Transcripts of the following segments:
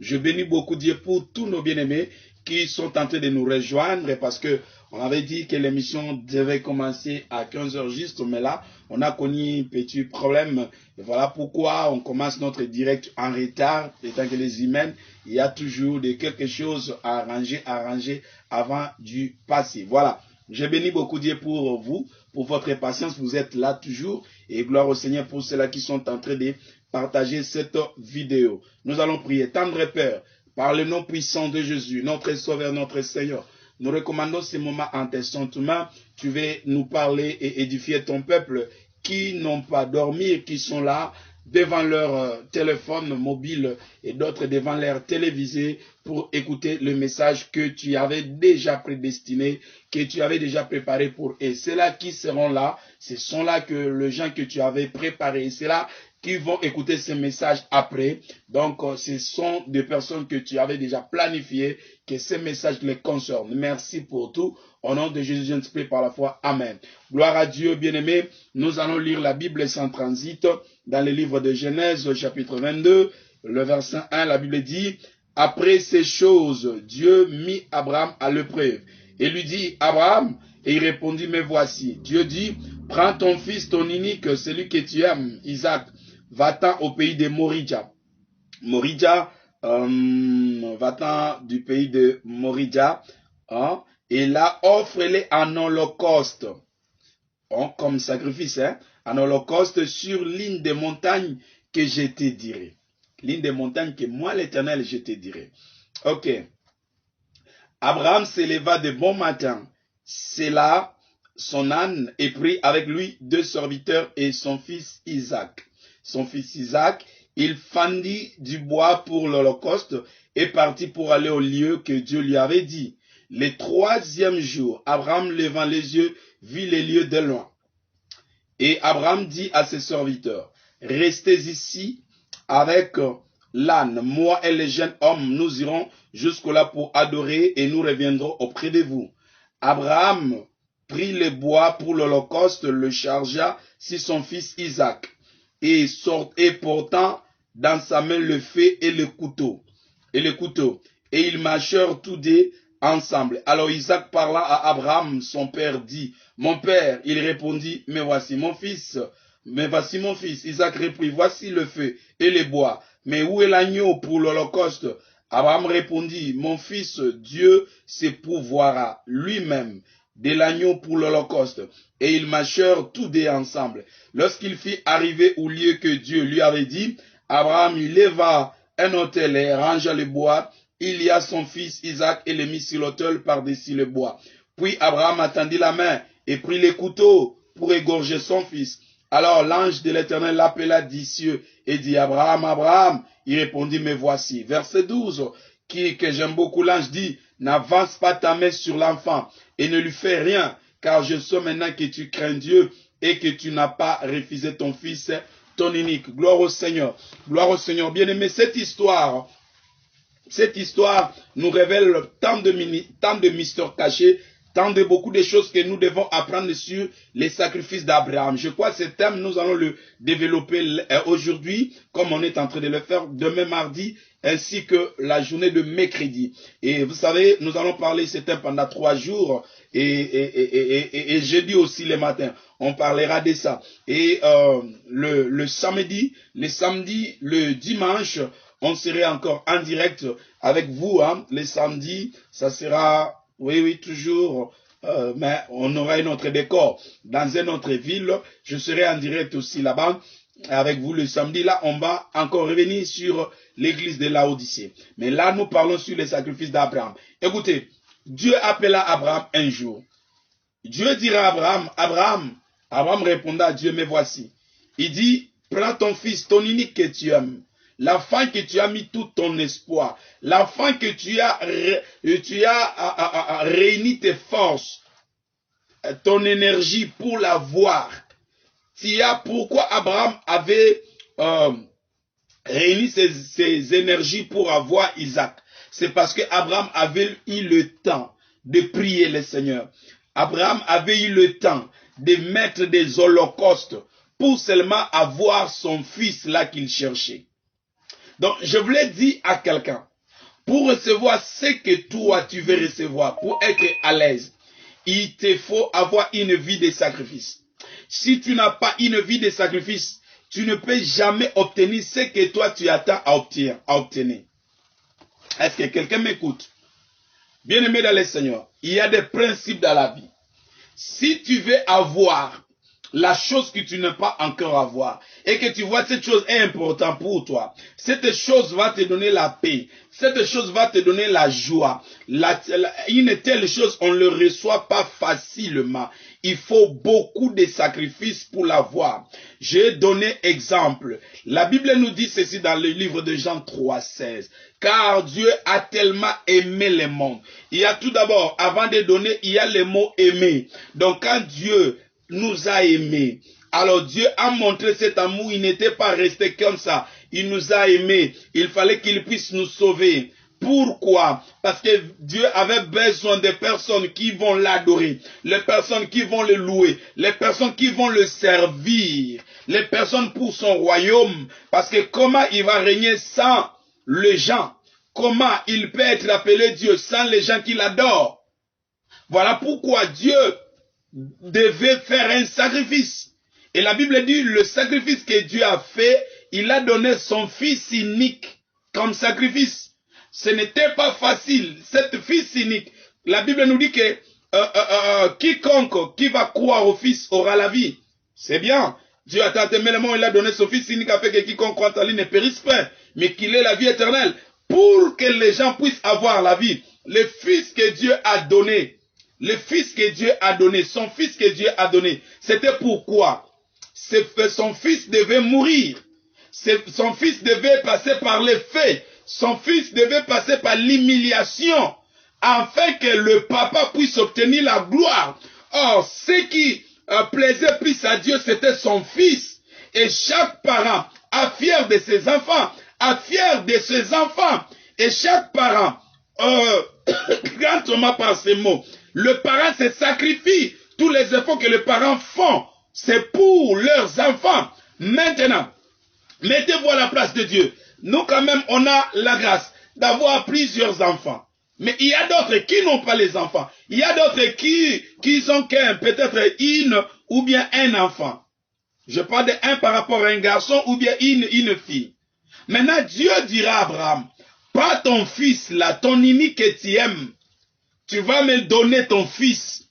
Je bénis beaucoup Dieu pour tous nos bien-aimés qui sont en train de nous rejoindre parce que on avait dit que l'émission devait commencer à 15h juste, mais là, on a connu un petit problème. Et voilà pourquoi on commence notre direct en retard. Étant que les humains, il y a toujours quelque chose à arranger avant du passé. Voilà. Je bénis beaucoup Dieu pour vous, pour votre patience. Vous êtes là toujours. Et gloire au Seigneur pour ceux-là qui sont en train de partager cette vidéo. Nous allons prier. Tendre Père, par le nom puissant de Jésus, notre Sauveur, notre Seigneur, nous recommandons ces moments en tes saintes mains. Tu veux nous parler et édifier ton peuple qui n'ont pas dormi, qui sont là devant leur téléphone mobile et d'autres devant leur télévisé pour écouter le message que tu avais déjà prédestiné, que tu avais déjà préparé pour eux. C'est là qui seront là, ce sont là que les gens que tu avais préparés, c'est là qui vont écouter ce message après. Donc, ce sont des personnes que tu avais déjà planifiées, que ces messages les concernent. Merci pour tout. Au nom de Jésus, je te prie par la foi. Amen. Gloire à Dieu, bien-aimé. Nous allons lire la Bible sans transit dans le livre de Genèse, au chapitre 22, le verset 1. La Bible dit, « Après ces choses, Dieu mit Abraham à l'épreuve et lui dit, « Abraham » et il répondit, « Me voici. » Dieu dit, « Prends ton fils, ton unique, celui que tu aimes, Isaac, va-t'en au pays de Moridja. » Moridja, va-t'en du pays de Moridja, hein, et là, offre-les en holocauste, hein, comme sacrifice, hein, en holocauste sur l'une des montagnes que je te dirai. L'une des montagnes que moi, l'Éternel, je te dirai. Ok. Abraham s'éleva de bon matin, sella son âne et prit avec lui 2 serviteurs et son fils Isaac. Son fils Isaac, il fendit du bois pour l'holocauste et partit pour aller au lieu que Dieu lui avait dit. Le 3e jour, Abraham levant les yeux, vit les lieux de loin. Et Abraham dit à ses serviteurs, « Restez ici avec l'âne. Moi et les jeunes hommes, nous irons jusque-là pour adorer et nous reviendrons auprès de vous. » Abraham prit le bois pour l'holocauste, le chargea sur son fils Isaac et portant dans sa main le feu et le couteau. Et ils marchèrent tous deux ensemble. Alors Isaac parla à Abraham, son père, dit, « Mon père. » Il répondit, « Me voici mon fils. » « Mais voici mon fils. » Isaac reprit, « Voici le feu et le bois. Mais où est l'agneau pour l'holocauste? » Abraham répondit, « Mon fils, Dieu se pourvoira lui-même de l'agneau pour l'holocauste. » Et ils marchèrent tous deux ensemble. Lorsqu'il fit arriver au lieu que Dieu lui avait dit, Abraham il leva un autel et rangea le bois. Il y a son fils Isaac et le mit sur l'autel par-dessus le bois. Puis Abraham attendit la main et prit les couteaux pour égorger son fils. Alors l'ange de l'Éternel l'appela des cieux et dit, « Abraham, Abraham !» Il répondit, « Me voici. » Verset 12, que j'aime beaucoup, l'ange dit, « N'avance pas ta main sur l'enfant et ne lui fais rien, car je sais maintenant que tu crains Dieu et que tu n'as pas refusé ton fils, ton unique. » Gloire au Seigneur. Gloire au Seigneur. Bien-aimé, cette histoire nous révèle tant de mystères cachés, tant de beaucoup de choses que nous devons apprendre sur les sacrifices d'Abraham. Je crois que ce thème, nous allons le développer aujourd'hui, comme on est en train de le faire demain mardi, ainsi que la journée de mercredi. Et vous savez, nous allons parler ce thème pendant 3 jours, et jeudi aussi le matin. On parlera de ça. Et le samedi, le dimanche, on sera encore en direct avec vous. Hein. Le samedi, ça sera... Oui, toujours, mais on aura un autre décor. Dans une autre ville, je serai en direct aussi là-bas avec vous le samedi. Là, on va encore revenir sur l'église de Laodicée. Mais là, nous parlons sur les sacrifices d'Abraham. Écoutez, Dieu appela Abraham un jour. Dieu dira à Abraham, Abraham. Abraham répondra à Dieu, « Me voici. » Il dit, « Prends ton fils, ton unique que tu aimes. L'enfant que tu as mis tout ton espoir, l'enfant que tu as réuni tes forces, ton énergie pour l'avoir. Pourquoi Abraham avait réuni ses énergies pour avoir Isaac? C'est parce que Abraham avait eu le temps de prier le Seigneur. Abraham avait eu le temps de mettre des holocaustes pour seulement avoir son fils là qu'il cherchait. Donc, je voulais dire à quelqu'un, pour recevoir ce que toi tu veux recevoir, pour être à l'aise, il te faut avoir une vie de sacrifice. Si tu n'as pas une vie de sacrifice, tu ne peux jamais obtenir ce que toi tu attends à obtenir. Est-ce que quelqu'un m'écoute? Bien-aimé dans le Seigneur, il y a des principes dans la vie. Si tu veux avoir la chose que tu n'as pas encore avoir, et que tu vois cette chose est importante pour toi, cette chose va te donner la paix, cette chose va te donner la joie. Une telle chose, on ne le reçoit pas facilement. Il faut beaucoup de sacrifices pour l'avoir. J'ai donné exemple. La Bible nous dit ceci dans le livre de Jean 3,16. Car Dieu a tellement aimé le monde. Il y a tout d'abord, avant de donner, il y a le mot aimer. Donc quand Dieu nous a aimés, alors Dieu a montré cet amour, il n'était pas resté comme ça. Il nous a aimés, il fallait qu'il puisse nous sauver. Pourquoi? Parce que Dieu avait besoin de personnes qui vont l'adorer, les personnes qui vont le louer, les personnes qui vont le servir, les personnes pour son royaume. Parce que comment il va régner sans les gens? Comment il peut être appelé Dieu sans les gens qui l'adorent? Voilà pourquoi Dieu devait faire un sacrifice. Et la Bible dit, le sacrifice que Dieu a fait, il a donné son fils unique comme sacrifice. Ce n'était pas facile. Cet fils unique, la Bible nous dit que quiconque qui va croire au fils aura la vie. C'est bien. Dieu a tant aimé le monde, il a donné son fils unique afin que quiconque croit en lui ne périsse pas, mais qu'il ait la vie éternelle. Pour que les gens puissent avoir la vie. Le fils que Dieu a donné, le fils que Dieu a donné, son fils que Dieu a donné, c'était pourquoi? Son fils devait mourir. Son fils devait passer par les faits. Son fils devait passer par l'humiliation afin que le papa puisse obtenir la gloire. Or, ce qui plaisait plus à Dieu, c'était son fils. Et chaque parent a fier de ses enfants, a fier de ses enfants. Et chaque parent, quand on m'a par ces mots, le parent se sacrifie. Tous les efforts que les parents font, c'est pour leurs enfants. Maintenant, mettez-vous à la place de Dieu. Nous, quand même, on a la grâce d'avoir plusieurs enfants. Mais il y a d'autres qui n'ont pas les enfants. Il y a d'autres qui sont peut-être une ou bien un enfant. Je parle de un par rapport à un garçon ou bien une fille. Maintenant, Dieu dira à Abraham, pas ton fils là, ton unique que tu aimes. Tu vas me donner ton fils.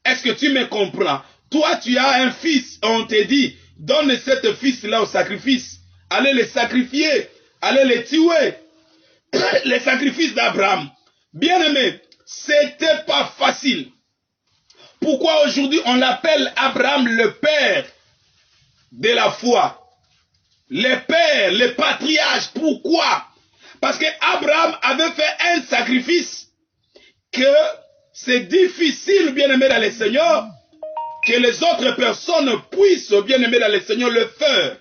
Est-ce que tu me comprends? Toi, tu as un fils. On te dit, donne cet fils-là au sacrifice. Allez le sacrifier. Allez le tuer. Les sacrifices d'Abraham. Bien aimé, c'était pas facile. Pourquoi aujourd'hui on l'appelle Abraham le père de la foi? Le père, le patriarche. Pourquoi? Parce que Abraham avait fait un sacrifice que c'est difficile, bien aimé dans le Seigneur, que les autres personnes puissent, bien aimé dans le Seigneur, le faire.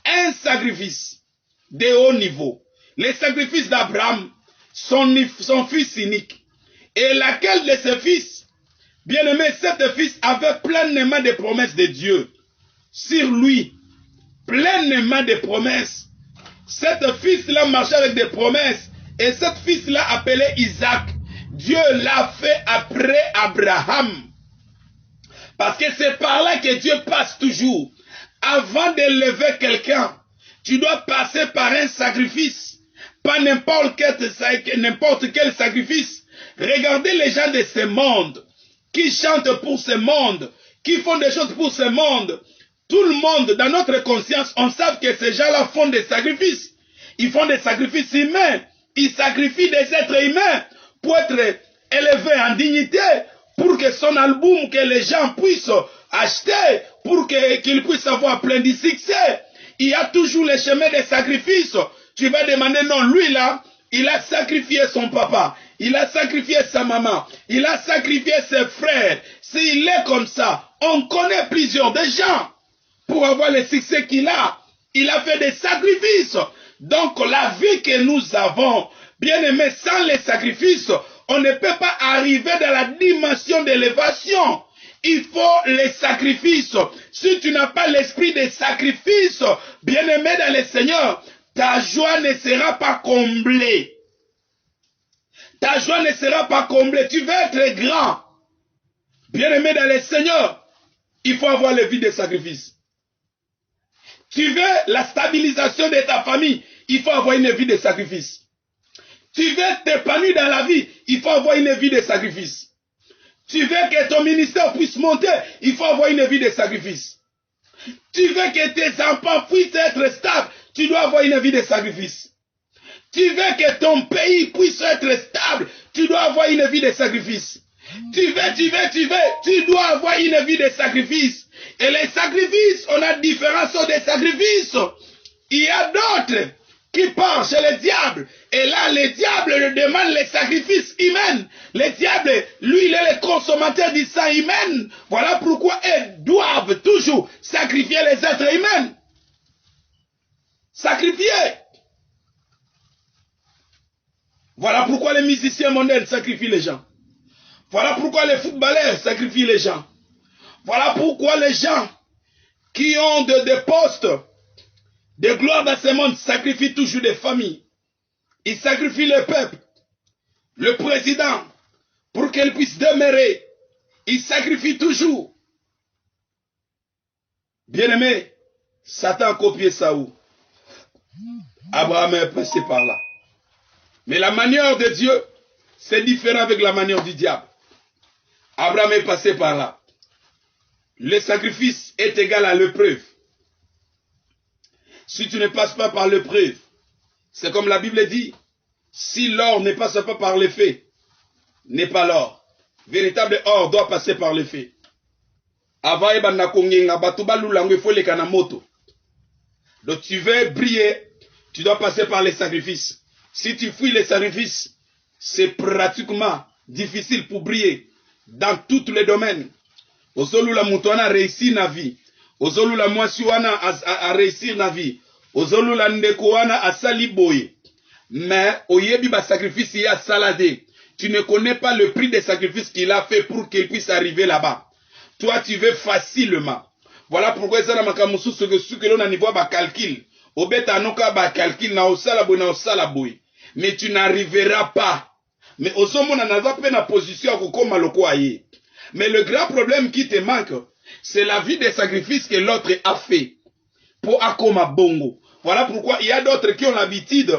Un sacrifice de haut niveau. Le sacrifice d'Abraham, son fils unique. Et laquelle de ses fils, bien aimé, cet fils avait pleinement de promesses de Dieu sur lui. Pleinement de promesses. Cet fils-là marchait avec des promesses. Et cet fils-là appelé Isaac. Dieu l'a fait après Abraham. Parce que c'est par là que Dieu passe toujours. Avant d'élever quelqu'un, tu dois passer par un sacrifice. Pas n'importe quel sacrifice. Regardez les gens de ce monde, qui chantent pour ce monde, qui font des choses pour ce monde. Tout le monde, dans notre conscience, on sait que ces gens-là font des sacrifices. Ils font des sacrifices humains. Ils sacrifient des êtres humains pour être élevés en dignité, pour que son album, que les gens puissent acheter, pour qu'il puisse avoir plein de succès. Il y a toujours le chemin des sacrifices. Tu vas demander, non, lui là, il a sacrifié son papa, il a sacrifié sa maman, il a sacrifié ses frères. S'il est comme ça, on connaît plusieurs des gens. Pour avoir le succès qu'il a, il a fait des sacrifices. Donc la vie que nous avons, bien aimé, sans les sacrifices, on ne peut pas arriver dans la dimension d'élévation. Il faut les sacrifices. Si tu n'as pas l'esprit des sacrifices, bien-aimé dans le Seigneur, ta joie ne sera pas comblée. Ta joie ne sera pas comblée. Tu veux être grand. Bien-aimé dans le Seigneur, il faut avoir le vie des sacrifices. Tu veux la stabilisation de ta famille, il faut avoir une vie de sacrifice. Tu veux t'épanouir dans la vie, il faut avoir une vie de sacrifice. Tu veux que ton ministère puisse monter, il faut avoir une vie de sacrifice. Tu veux que tes enfants puissent être stables, tu dois avoir une vie de sacrifice. Tu veux que ton pays puisse être stable, tu dois avoir une vie de sacrifice. Tu dois avoir une vie de sacrifice. Et les sacrifices, on a différents sortes de sacrifices. Il y a d'autres qui partent chez le diable. Et là, le diable demande les sacrifices humains. Le diable, lui, il est le consommateur du sang humain. Voilà pourquoi ils doivent toujours sacrifier les êtres humains. Sacrifier. Voilà pourquoi les musiciens mondains sacrifient les gens. Voilà pourquoi les footballeurs sacrifient les gens. Voilà pourquoi les gens qui ont des postes de gloire dans ce monde sacrifient toujours des familles. Ils sacrifient le peuple, le président, pour qu'elle puisse demeurer. Ils sacrifient toujours. Bien-aimé, Satan a copié ça où? Abraham est passé par là. Mais la manière de Dieu, c'est différent avec la manière du diable. Abraham est passé par là. Le sacrifice est égal à l'épreuve. Si tu ne passes pas par l'épreuve, c'est comme la Bible dit, si l'or ne passe pas par l'effet, n'est pas l'or. Véritable or doit passer par l'effet. Donc tu veux briller, tu dois passer par les sacrifices. Si tu fuis les sacrifices, c'est pratiquement difficile pour briller dans tous les domaines. Ozolula mutuana réussir na vie. Ozolula mwasiwana a réussir na vie. Ozolula ndekuana a saliboye. Mais oyebi ba sacrifice ya saladé. Tu ne connais pas le prix des sacrifices qu'il a fait pour qu'il puisse arriver là-bas. Toi tu veux facilement. Voilà pourquoi ça na makamusu ce que l'on a niveau ba calcul. Obeta noka ba calcul na osala boy. Mais tu n'arriveras pas. Mais ozomona naza pe na position ko koma loko aye. Mais le grand problème qui te manque, c'est la vie des sacrifices que l'autre a fait pour Akoma Bongo. Voilà pourquoi il y a d'autres qui ont l'habitude,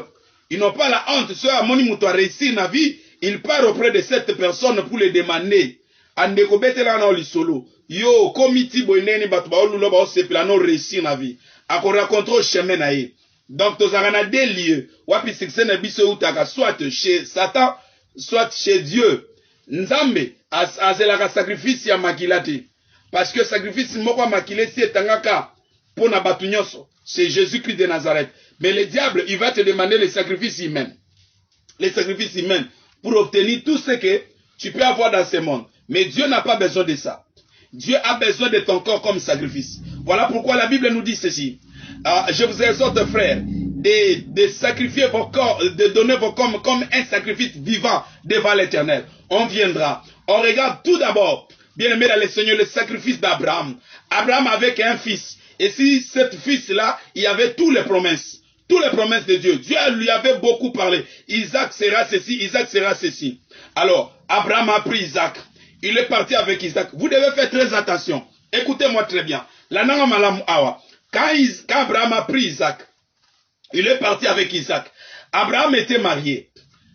ils n'ont pas la honte, ceux à Moni Mouto a réussi na vie, ils partent auprès de cette personne pour les demander. Andeko betela na oli solo. Yo, komiti boineni batuba olulo ba osepela no réussir na vie. Ako raconter au chemin na ye. Donc, tozarana des lieux, wapi succès na biso utaka, soit chez Satan, soit chez Dieu. Nzambe, azelaka sacrifice ya makilate. Parce que sacrifice moko makilé si etangaka pour na batu nyonso. C'est Jésus-Christ de Nazareth. Mais le diable, il va te demander les sacrifices humains. Les sacrifices humains pour obtenir tout ce que tu peux avoir dans ce monde. Mais Dieu n'a pas besoin de ça. Dieu a besoin de ton corps comme sacrifice. Voilà pourquoi la Bible nous dit ceci. Je vous exhorte, frères, de sacrifier vos corps, de donner vos corps comme un sacrifice vivant devant l'Éternel. On viendra. On regarde tout d'abord, bien aimé dans le Seigneur, le sacrifice d'Abraham. Abraham avait un fils. Et si cet fils-là, il y avait toutes les promesses de Dieu. Dieu lui avait beaucoup parlé. Isaac sera ceci, Isaac sera ceci. Alors, Abraham a pris Isaac. Il est parti avec Isaac. Vous devez faire très attention. Écoutez-moi très bien. Quand Abraham a pris Isaac, il est parti avec Isaac. Abraham était marié.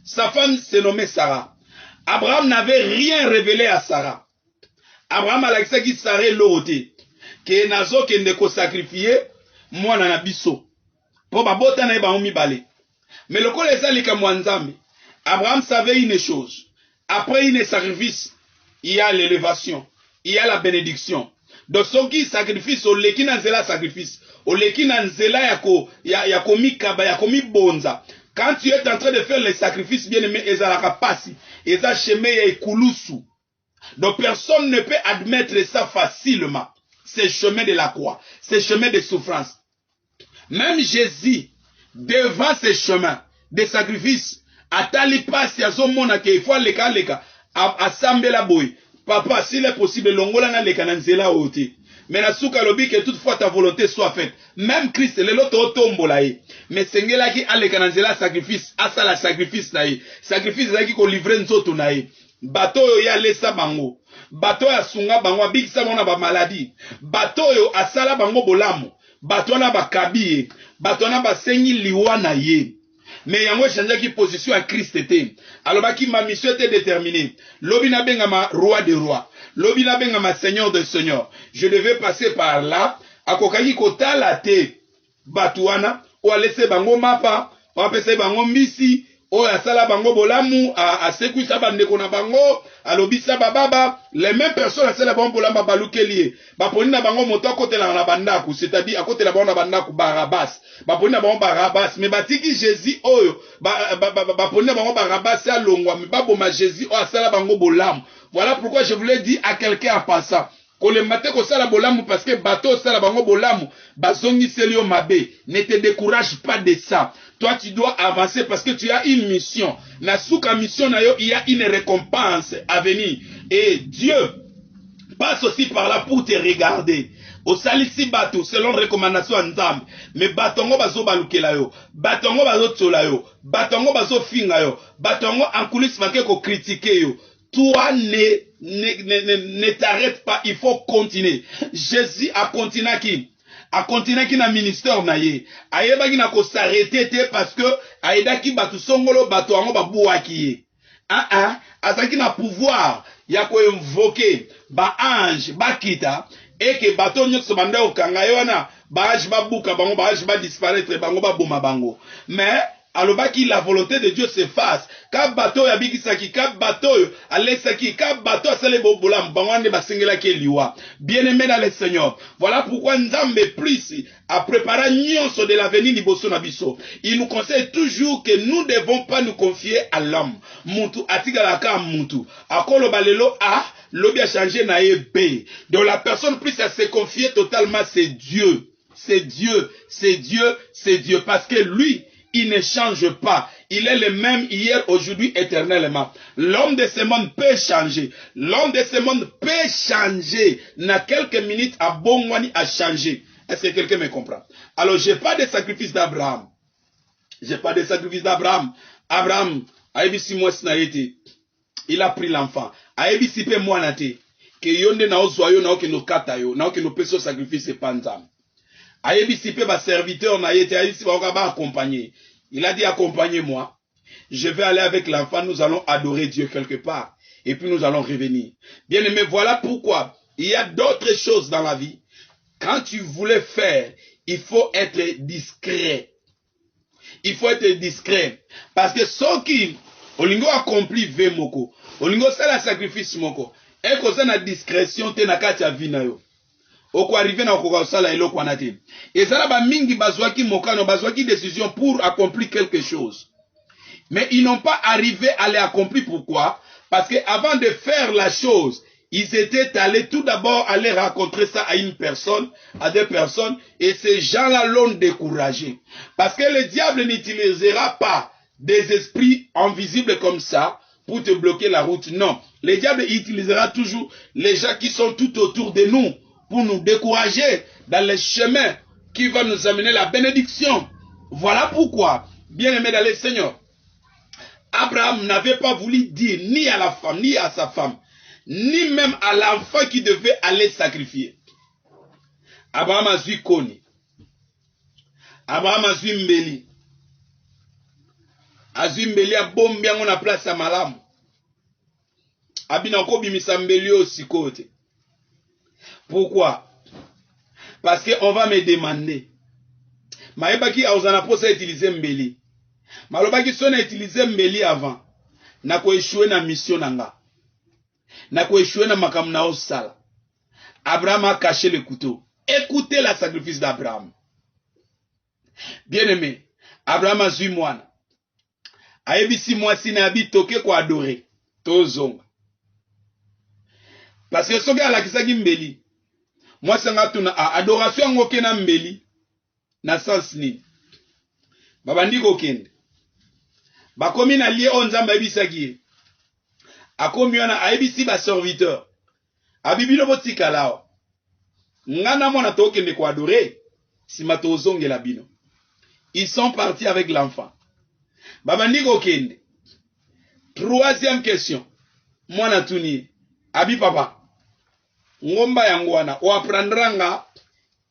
Sa femme se nommait Sarah. Abraham n'avait rien révélé à Sarah. Abraham a laissé qu'il s'arrête l'auté. Que nazo que ne ko sacrifier moi na biso. Pour babota na ba omi balé. Mais le col ezali ka mwanzambe. Abraham savait une chose. Après une sacrifice, il y a l'élévation, il y a la bénédiction. Donc ceux qui sacrifice au leki na nzela sacrifice, au leki na nzela ya komi kaba ya komi bonza. Quand tu es en train de faire les sacrifices bien aimé ezalaka pasi, eza chemin ya ekulusu. Donc personne ne peut admettre ça facilement. C'est chemin de la croix, c'est chemin de souffrance. Même Jésus, devant ces chemins de sacrifices, atali pasi azomona ke ifo leka assemble la boy. papa, s'il est possible, longola na leka na nzela ote. Mais na souka lobi que toutefois ta volonté soit faite. Même Christ, le loto tombola ye. Mais sengela ki aleka na nzela sacrifice, asa la sacrifice na ye. Sacrifice zaki ko livrer nzoto na ye. Bato yo ya lesa bango. Bato ya sunga bango abikisa bango na ba maladie. Bato yo asala bango bolamu. Bato na ba kabiye. Bato na ba sengi liwa na ye. Mais yango changer ki position à Christ était. Alors ki ma mission était déterminée. Lobi na benga ma roi des rois. Lobi na benga ma seigneur de seigneurs. Je devais passer par là. Akokaki kotala te. Batuana. Ou a laissé bango mapa. Ou a pese bango mbisi. Ou a sala bango bolamu. A sekou sa bandeko na bango. A lobi sa bababa. Les mêmes personnes a sala bango bolamu baluke liye. Baponi na bango moto kote la bandaku. C'est-à-dire à côté la bango na bandaku Barabas. Baponi na bango Barabas. Mais batiki Jésus oyo. Baponi na bango Barabas ya longwa. Mais baboma Jésus oyo a sala bango bolamu. Voilà pourquoi je voulais dire à quelqu'un en passant. Ko le matin ko sala bolamu parce que bateau sala bango bolamu. Bazongi selio mabe. Ne te décourage pas de ça. Toi tu dois avancer parce que tu as une mission. Na souka mission na yo, il y a une récompense à venir. Et Dieu passe aussi par là pour te regarder. Au salisi bateau selon recommandation nzambe. Mais batongo bazo balukela yo. Batongo bazo tsola yo. Batongo bazo finga yo. Batongo en coulisses make ko critiquer yo. Toi ne t'arrête pas, il faut continuer. Jésus a continué qui? A continué qui na ministère na ye. Ayeba ki na ko s'arrêter parce que aida ki batu songolo batu ango babuwa ki ye. Azaki na pouvoir ya ko invoquer ba ange ba kita et que bato nyokso banda okanga yona ba ange ba buka bango ba ange ba disparaître bango ba boma bango. Mais alors qui la volonté de Dieu s'efface. Ka bato ya bikisaki, ka bato alesaki, ka bato asale bobolam, bangwande basengela ki liwa. Bien-aimé dans le Seigneur. Voilà pourquoi Nzambe plus a préparé nyonso de l'avenir liboso na biso. Il nous conseille toujours que nous ne devons pas nous confier à l'homme. Muntu atigalaka muntu. Akolo balelo a lobi a changé na B. Donc la personne plus à se confier totalement c'est Dieu. C'est Dieu, c'est Dieu, c'est Dieu parce que lui il ne change pas. Il est le même hier, aujourd'hui, éternellement. L'homme de ce monde peut changer. L'homme de ce monde peut changer. N'a quelques minutes à bon mois à changer. Est-ce que quelqu'un me comprend? Alors, j'ai pas de sacrifice d'Abraham. J'ai pas de sacrifice d'Abraham. Abraham, il a pris l'enfant. Que yonde na ozoyo na oke no katayo, na oke no peso sacrifice panzam. Ayebisipe ba serviteur na yete ayebisi ba accompagner. Il a dit accompagnez-moi. Je vais aller avec l'enfant, nous allons adorer Dieu quelque part et puis nous allons revenir. Bien aimé, voilà pourquoi il y a d'autres choses dans la vie. Quand tu voulais faire, il faut être discret. Il faut être discret parce que ce qui olingo accompli ve moko, olingo sala sacrifice moko, et que ça na discrétion te na kati ya vie na yo. Oko arrivé na oko sala eloko na te. Et ça ba mingi bazwaki mokano bazwaki décision pour accomplir quelque chose. Mais ils n'ont pas arrivé à l'accomplir. Pourquoi? Parce que avant de faire la chose, ils étaient allés tout d'abord aller rencontrer ça à une personne, à deux personnes, et ces gens-là l'ont découragé. Parce que le diable n'utilisera pas des esprits invisibles comme ça pour te bloquer la route. Non, le diable utilisera toujours les gens qui sont tout autour de nous pour nous décourager dans le chemin qui va nous amener la bénédiction. Voilà pourquoi, bien aimé dans le Seigneur, Abraham n'avait pas voulu dire ni à la femme, ni à sa femme, ni même à l'enfant qui devait aller sacrifier. Abraham a vu Koni. Abraham a vu Mbeli. A vu Mbeli a bombi on a place à Malam. Abinako bimisa Mbeli aussi côté. Pourquoi? Parce qu'on va me demander. Maïbaki a osana posa utiliser Mbeli. Malobaki son a utilisé Mbeli avant. Na ko échoué na mission nanga. Na ko échoué na makam na osala. Abraham a caché le couteau. Écoutez la sacrifice d'Abraham. Bien aimé, Abraham a vu moi. Aebisi moi si na bi toke ko adorer. Tozonga. Parce que soki ala kisaki Mbeli. Moi sanga tuna adoration ngoke na Mbeli. Na sens ni. Babandi ko kende. Bakomi na lié on nzamba ebisaki. Akomi wana aebisi ba serviteur. abibino botika lao ngana mona toke ne ko adorer simato ozongela bino. Ils sont partis avec l'enfant. Babandi ko kende. Troisième question. Mwana tuni abi papa ngomba yango wana o apprendranga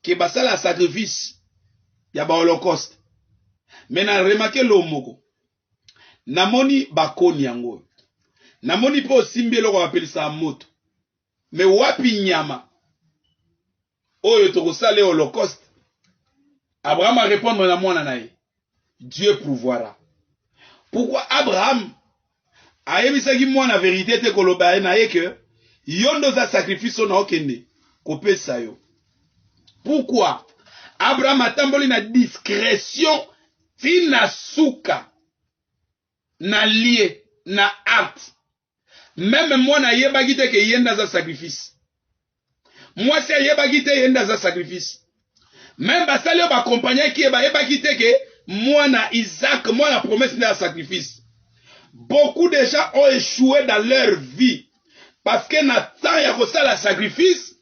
ke basala sacrifice ya ba holocauste. Mena remarquer lomoko. Namoni bakoni yango. Namoni po simbelo ko apelisa moto. Me wapi nyama oyo tokosala holocauste. Abraham a répondre na mwana naye. Dieu pourvoira. Pourquoi Abraham a yebisaki mwana vérité te koloba na ye que yondo za sacrifice na okende kopesa yo. Pourquoi Abraham atamboli na discrétion tina suka na lié na acte. Même mwana yebaki te ke yenda za sacrifice. Moi c'est yebaki te yenda za sacrifice. Même basali yo ba accompagner ki yebaki te ke mwana Isaac mwana promesse na sacrifice. Beaucoup de gens ont échoué dans leur vie parce que na temps ya kosala sacrifice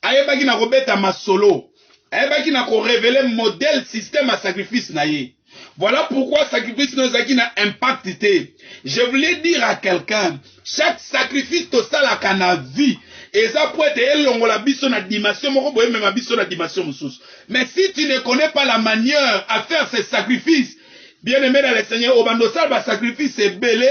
ayebaki na kobeta masolo ayebaki na ko révéler modèle système à sacrifice na ye. Voilà pourquoi sacrifice nous na impact té. Je voulais dire à quelqu'un, chaque sacrifice to sala kana vie et ça peut être elongola biso na dimension moko boye même biso na dimension mususu. Mais si tu ne connais pas la manière à faire ces sacrifices, bien-aimé dans le Seigneur, obandosala ba sacrifice ebele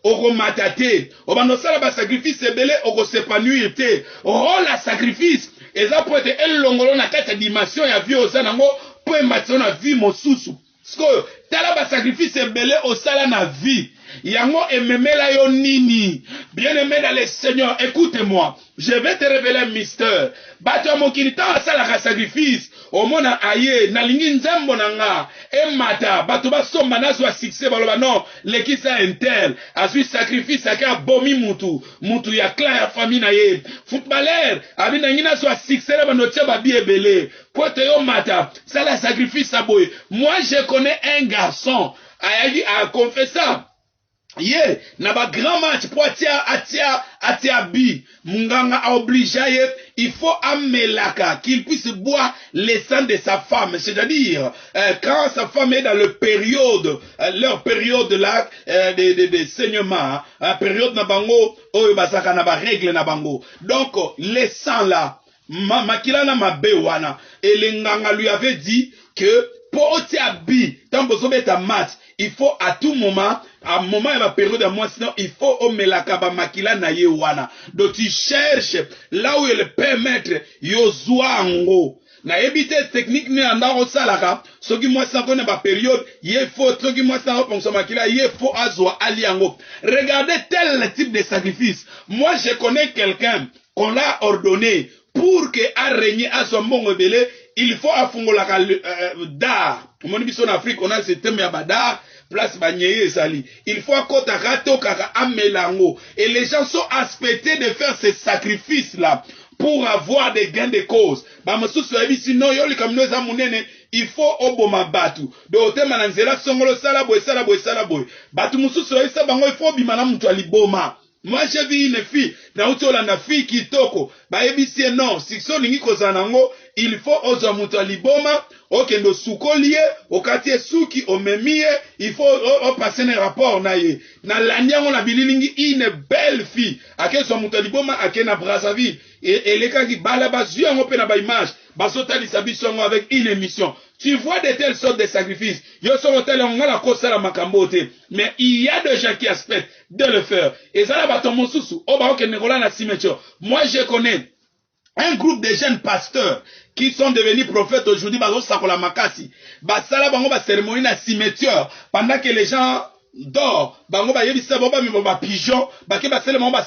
oko matate, obandosala ba sacrifice ebele oko s'épanouir te. Oh la sacrifice et ça peut être elongolo na kati dimension ya vie ozanango po matino na vie mosusu. Sko tala ba sacrifice ebele osala na vie. Yango ememela yo nini. Bien-aimé dans le Seigneur, écoute-moi. Je vais te révéler un mystère. Bato mokilita asala ka sacrifice. Omona aye na lingi nzembo nanga. Emata bato basomba nazo succès baloba non, lekisa intel. Asui sacrifice aka bomi mutu. Mutu ya clan ya famille na ye. Footballeur abi na ngina so succès la bano tia ba biebele. Pote yo mata, ça la sacrifice aboy. Moi je connais un garçon a confessé yeah, na ba grand match pour atia bi munganga a obligé il faut amelaka qu'il puisse boire le sang de sa femme, c'est-à-dire quand sa femme est dans le période leur période là de saignement, période na bango oyo basaka na ba règle na bango. Donc le sang là makila na mabe wana et le nganga lui avait dit que pour otia bi tant bozobeta match il faut à tout moment, à un moment et ma période à moi, sinon il faut au melakaba makila na yewana. Donc tu cherches là où il peut permettre yozuango. Na ebite technique ni anda osalaka, soki moi sans connaître ma période, il faut soki moi sans penser makila, il faut azwa aliango. Regardez tel type de sacrifice. Moi je connais quelqu'un qu'on l'a ordonné pour que a régner à son bon rebelle. Il faut afungola dar. Mon en Afrique, on a ce thème ya badar, place banyeye sali. Il faut akota rato kaka amelango. Et les gens sont aspectés de faire ces sacrifices-là pour avoir des gains de cause. Ba mosusu ebi sino yoli kamno za munene, il faut oboma batu. Do tema na nzela songolo sala boy. Batu mosusu ebi sa bango il faut bimana mutu aliboma. Moi j'ai vu une fille, na utolanda fille kitoko, ba ebisi non, si so lingi kozanango, il faut ozo mutu aliboma, okendo sukolie, okatie suki omemie, il faut passer un rapport na ye. Na lanyango na bililingi une belle fille, ake so mutu aliboma ake na Brazzaville, et les cas qui balaba zuango pe na ba image, basota lisabisongo avec une émission. Tu vois de telles sortes de sacrifices. Mais il y a des gens qui aspectent de le faire. Et ça, moi, je connais un groupe de jeunes pasteurs qui sont devenus prophètes aujourd'hui. Pendant que les gens d'or, pigeon,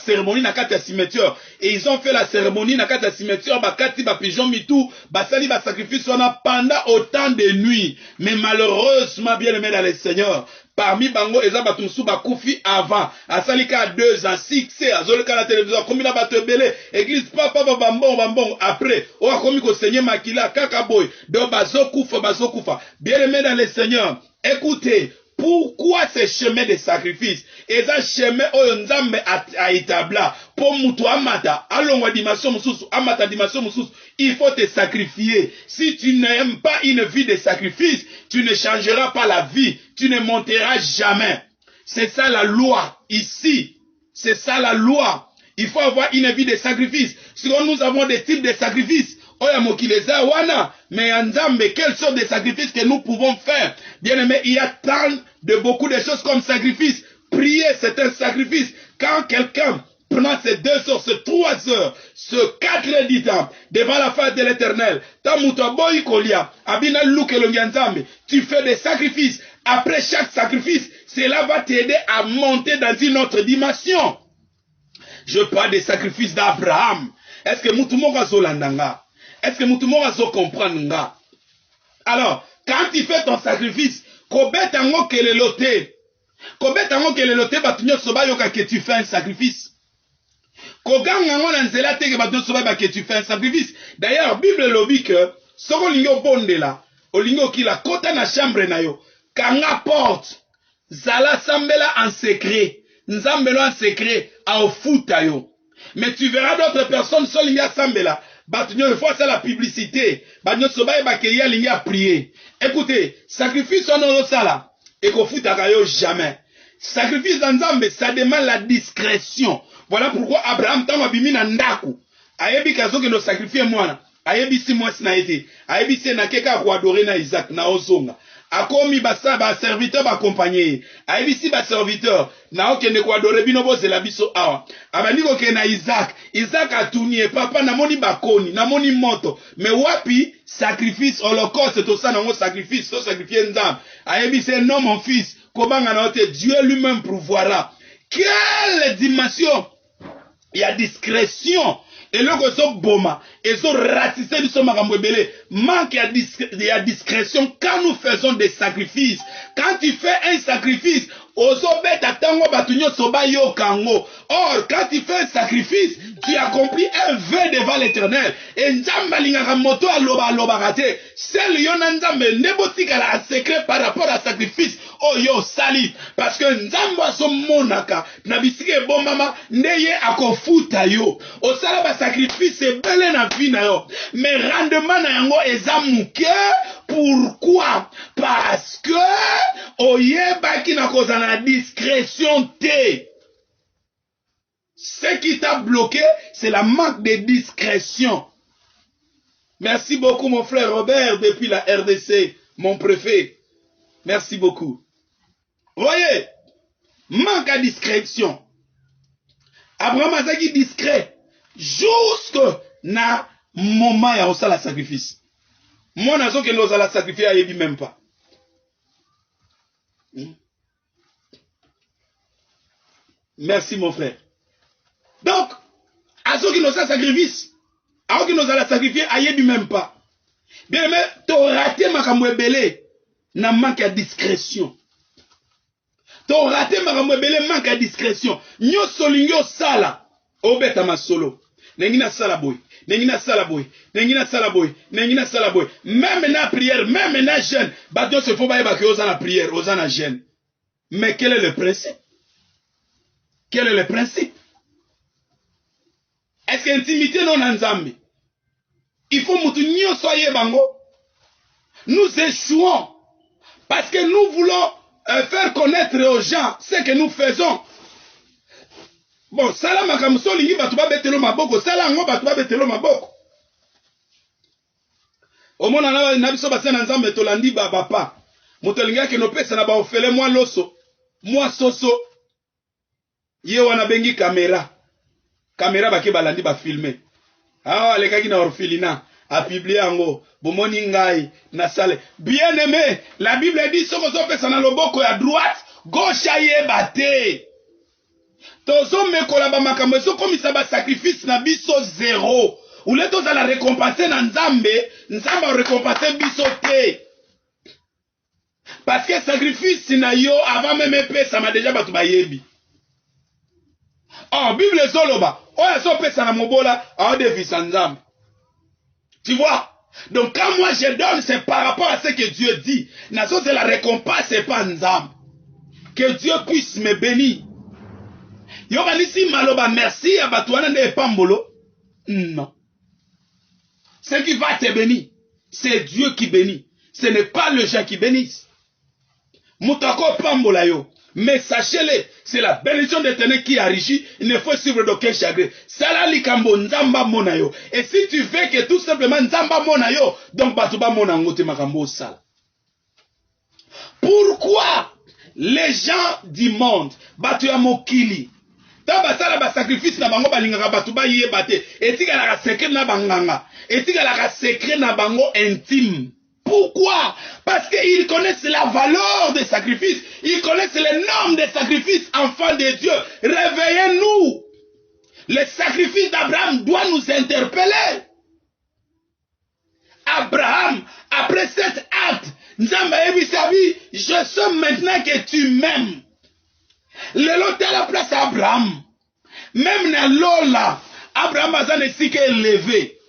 cérémonie na kati cimetière et ils ont fait la cérémonie na kati cimetière bakati ba pigeon mitou basali ba sacrifice pendant autant de nuits. Mais malheureusement, bien aimé dans le Seigneur, parmi bango eza batumsu bakufi avant asalika 2 ans 6 azoleka la télévision comme na bato belé église papa bambon après o akomi ko seigneur makila kaka boy do bazokufa. Bien aimé dans le Seigneur, écoutez, Pourquoi ce chemin de sacrifice? Et ça chemin oyo nzambe a établi pour mutu amata alongwa dimension mususu amata dimension mususu, il faut te sacrifier. Si tu n'aimes pas une vie de sacrifice, tu ne changeras pas la vie, tu ne monteras jamais. C'est ça la loi ici. C'est ça la loi. Il faut avoir une vie de sacrifice. Si nous avons des types de sacrifices, oya mokileza wana, mais nzambe, quelles sortes de sacrifices que nous pouvons faire? Bien aimé, il y a tant de beaucoup de choses comme sacrifice. Prier, c'est un sacrifice. Quand quelqu'un prend ces 2 heures, ces 3 heures, ce 4 heures du temps, devant la face de l'Éternel, tu fais des sacrifices. Après chaque sacrifice, cela va t'aider à monter dans une autre dimension. Je parle des sacrifices d'Abraham. Est-ce que Moutumoga Zolandanga? Est-ce que Moutumoga Zo comprendre? Alors, quand tu fais ton sacrifice, Kobetango Kelelote, Kobetango Kelelote, Batunyo Sobayoka que tu fais un sacrifice. Kogangango Nanzela Tege Batunyo Sobayoka que tu fais un sacrifice. D'ailleurs, Bible lobi que, Soko Lingo Bondela, Olingo Kila, Kota na chambre na yo, Kanga porte, Zala Sambela en secret. Nzambelo en secret à ofuta yo. Mais tu verras d'autres personnes sur l'inga sambela. Batunyo une fois c'est la publicité. Batunyo soba bakeya l'inga prier. Écoutez, sacrifice on a sala et qu'on futa kayo jamais. Sacrifice dans Nzambe, ça demande la discrétion. Voilà pourquoi Abraham tanga bimina ndaku. Ayebi kazo que nos sacrifier moi. Ayebi si moi sina été. Ayebi si na keka ko adorer na Isaac na ozonga. Akomi basa ba serviteur ba accompagner. Ayebi ba serviteur na okende ko adorer bino bozela biso awa. Abandi ko ke na Isaac. Isaac atunie papa na moni bakoni, na moni moto. Mais wapi sacrifice holocauste to ça na ngo sacrifice, to sacrifier Nzambe. Ayebi c'est non mon fils. Kobanga na ote Dieu lui-même pourvoira. Quelle dimension? Il y a discrétion. Et le gozo boma, et zo ratissé du somaramwebele, manque à discrétion quand nous faisons des sacrifices. Quand tu fais un sacrifice, ozo beta tango batunyo soba yo kango. Or, quand tu fais un sacrifice, tu accomplis un vœu devant l'Éternel. Et nzamba lingaka moto aloba aloba rate. Celle yona nzambe nebotika la secret par rapport à sacrifice. Oh yo sali. Parce que nzamba so monaka. Nabisike bon mama ndeye akofuta yo. Osala ba sacrifice c'est belé na vie na yo. Mais rendement na yango ezamuke. Pourquoi? Parce que oyeba ki na koza na discrétion te. Ce qui t'a bloqué, c'est la manque de discrétion. Merci beaucoup mon frère Robert depuis la RDC, mon préfet. Merci beaucoup. Voyez, manque à discrétion. Abraham Azaki discret. Juste na moment ya osa la sacrifice. Moi nazo que nous allons sacrifier ayebi même pas. Merci mon frère. Donc, à ceux qui nous ont sacrifice, à ceux qui nous allons sacrifier, ayebi même pas. Bien mais t'as raté ma kamwebele, na manque à discrétion. T'as raté ma kamwebele manque à discrétion. Nyo solingyo sala, obeta ma solo. Nengina sala boy, nengina sala boy, nengina sala boy, nengina sala boy. Même na prière, même na jeûne, bato se faut ba yeba ke oza na prière, oza na jeûne. Mais quel est le principe? Quel est le principe? Est-ce qu'intimité non nzambe? Il faut mutu nyo soye bango. Nous échouons parce que nous voulons faire connaître aux gens ce que nous faisons. Bon, sala makamuso lingi batu ba betelo maboko, sala ngo batu ba betelo maboko. Omona na biso ba sena nzambe tolandi ba papa. Moto linga ke no pesa na ba ofele moi loso, moi soso. Ye wana bengi caméra. Caméra ba ke balandi ba filmer. Ah, le kaki na orphelinat a publié ango, bomoni ngai na sale. Bien aimé, la Bible dit soko zo pesa na loboko ya droite, gauche ye bate. Tozo mekola ba makambo so komisa ba sacrifice na biso zéro. Ou le toza la récompenser na nzambe, nzamba récompenser biso te. Parce que sacrifice na yo avant même pesa ma déjà batu bayebi. Oh, Bible zoloba, oya so pesa na mobola, a devisa nzambe. Tu vois? Donc quand moi je donne, c'est par rapport à ce que Dieu dit. Nazo c'est la récompense, c'est pas nzambe. Que Dieu puisse me bénir. Yokanisi maloba merci à Batouana de Pambolo. Non. Ce qui va te bénir, c'est Dieu qui bénit. Ce n'est pas le gens qui bénissent. Moutako Pambola yo. Mais sachez-le, c'est la bénédiction d'Éternel qui enrichit. Il ne faut suivre d'aucun chagrin. Sala likambo nzamba mona yo. Et si tu veux que tout simplement nzamba mona yo, donc batuba mona ngote makambo sala. Pourquoi les gens du monde, batu ya mokili, ta basala ba sacrifice na bango balingaka batu ba yebate, etika la secret na banganga, etika la secret na bango intime. Pourquoi? Parce qu'ils connaissent la valeur des sacrifices. Ils connaissent les normes des sacrifices, enfants de Dieu. Réveillez-nous. Le sacrifice d'Abraham doit nous interpeller. Abraham, après cet acte, je sais maintenant que tu m'aimes. Le lot à la place d'Abraham. Même dans l'Ola, Abraham a ainsi élevé.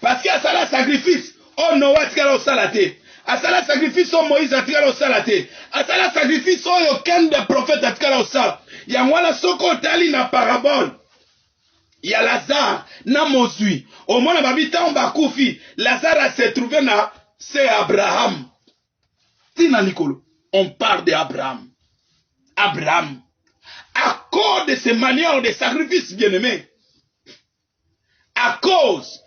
Parce qu'il y a ça le sacrifice. Oh Noah tikala osalate. Asala sacrifice o Moïse tikala osalate. Asala sacrifice o aucun des prophètes tikala osala. Ya ngwana soko tali na parabole. Ya Lazare na Mozui. Au moins babita on bakufi. Lazare s'est trouvé na c'est Abraham. Tina Nicolo. On parle d'Abraham. Abraham. À cause de ces manières de sacrifice bien-aimés. À cause.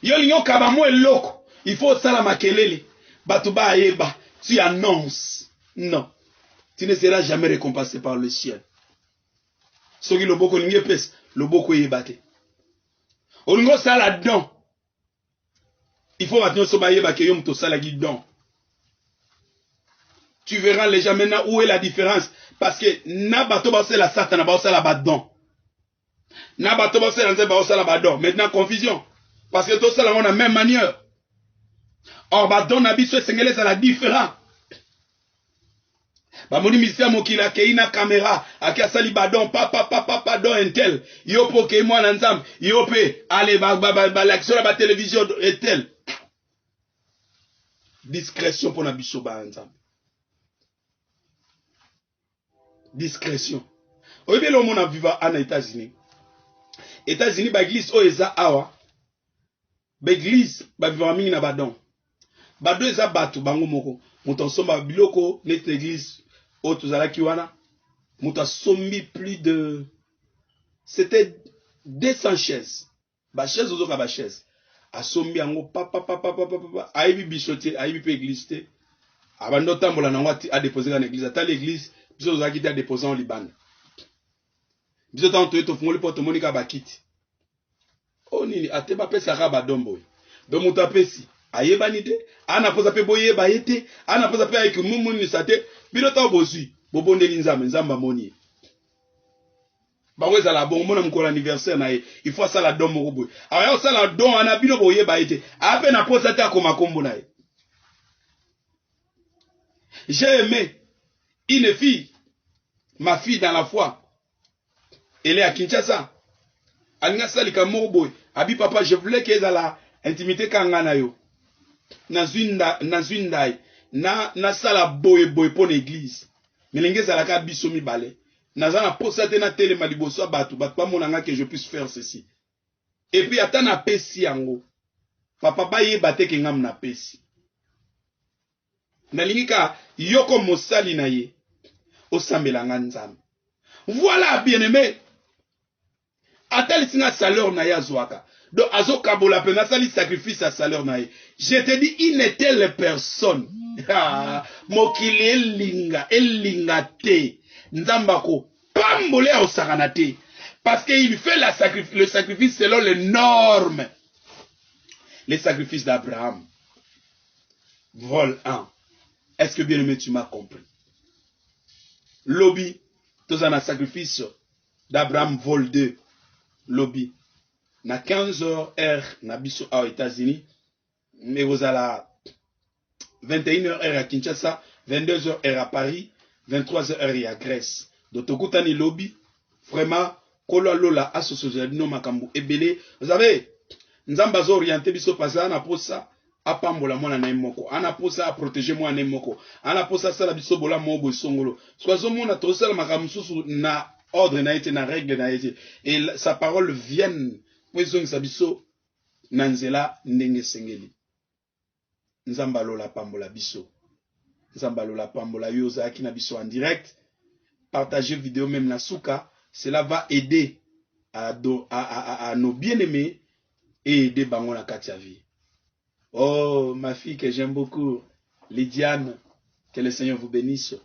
Il faut ça la makelele. Batuba eba. Tu annonces. Non. Tu ne seras jamais récompensé par le ciel. Ce qui le boko n'yé pes. Le boko yebate. Olingo ça la don. Il faut maintenant se bailler bakeyom to ça la guidon. Tu verras les gens maintenant où est la différence. Parce que na bato ba c'est la satan na ba ça la badon. Na bato ba c'est la badon. Maintenant confusion. Parce que tout ça, on a la même manière. Or, badon nabiso sengele ça la différent. Bamoni ministère mokila keina caméra, akia sali badon papa don entel. Yopo ke moi nanzam, yope allez l'action la télévision etel. Discrétion pour nabiso ba nzam. Discrétion. Oyebi lo mona viva en États-Unis. États-Unis ba église o eza awa. L'église, mingi na badon. Badon eza batu bango moko. Muta somba biloko net l'église auto zala kiwana. Muta sombi plus de c'était 200 chaises. Ba chaise ozoka ba chaise. A sombi ango papa. Aibi bichoté, aibi pe église te. Abando tambola na ngati a déposer dans l'église. Ta l'église, biso zaki ta déposer en Liban. Biso ta onto to fungoli poto monika bakiti. Oh nini ateba pesa ka badombo do muta pesi ayebani te ana poza pe boye ba yete ana poza pe avec mumuni sate bilota bozui bobondeli nzamba moni bangwe za la bon mona mkola anniversaire na il faut ça la don moko boy aya ça la don ana bino boye ba yete ape na poza te akoma kombo na ye. J'ai aimé une fille, ma fille dans la foi, elle est à Kinshasa. Alinga salika moboy abi papa je voulais qu'elle ait la intimité kangana yo nazwindai na sala boy pour l'église melenge zalaka biso mibale nazana posa te na tele maliboso batu ba monanga que je puisse faire ceci et puis ata na pesi yango papa ba ye bate ke ngam na pesi nalingika yoko mosali na ye osambelanga nzambe. Voilà bien-aimé. Atel singa saleur na ya zwaka. Donc azo kabola pena sali sacrifice à saleur na ye. Je te dis il n'était les personnes. Mokili elinga te. Nzambako pambole au saranate. Parce qu'il fait le sacrifice selon les normes. Les sacrifices d'Abraham. Vol 1. Est-ce que bien aimé tu m'as compris? Lobby. Tous un sacrifice d'Abraham vol 2. Lobby. Na 15h heure na biso aux États-Unis. Mais vous allez 21h heure à Kinshasa, 22h heure à Paris, 23h heure à Grèce. Donc tokutani lobby vraiment kolo lola association no makambu ebele. Vous savez, nzamba zo orienté biso passer na posa apambola mwana na moko ana posa a protéger mwana na moko ana posa sala biso bola mobo songolo sozo mona to sala makamsusu na ordre na été na règle na été et sa parole vienne poison sa biso na nzela ndenge sengeli nzamba lola pambola biso nzamba lola pambola yoza ki na biso en direct partager vidéo même na suka cela va aider à nos bien-aimés et aider bango na kati ya vie. Oh, ma fille que j'aime beaucoup, Lydiane, que le Seigneur vous bénisse.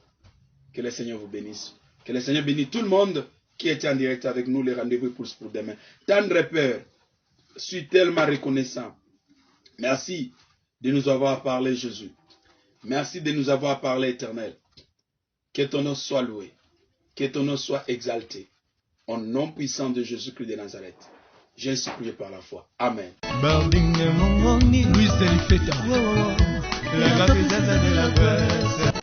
Que le Seigneur vous bénisse. Que le Seigneur bénisse tout le monde qui était en direct avec nous, les rendez-vous pour demain. Tendre Père, je suis tellement reconnaissant. Merci de nous avoir parlé, Jésus. Merci de nous avoir parlé, Éternel. Que ton nom soit loué. Que ton nom soit exalté. Au nom puissant de Jésus-Christ de Nazareth. J'ai ainsi prié par la foi. Amen. Louis Delifeta. La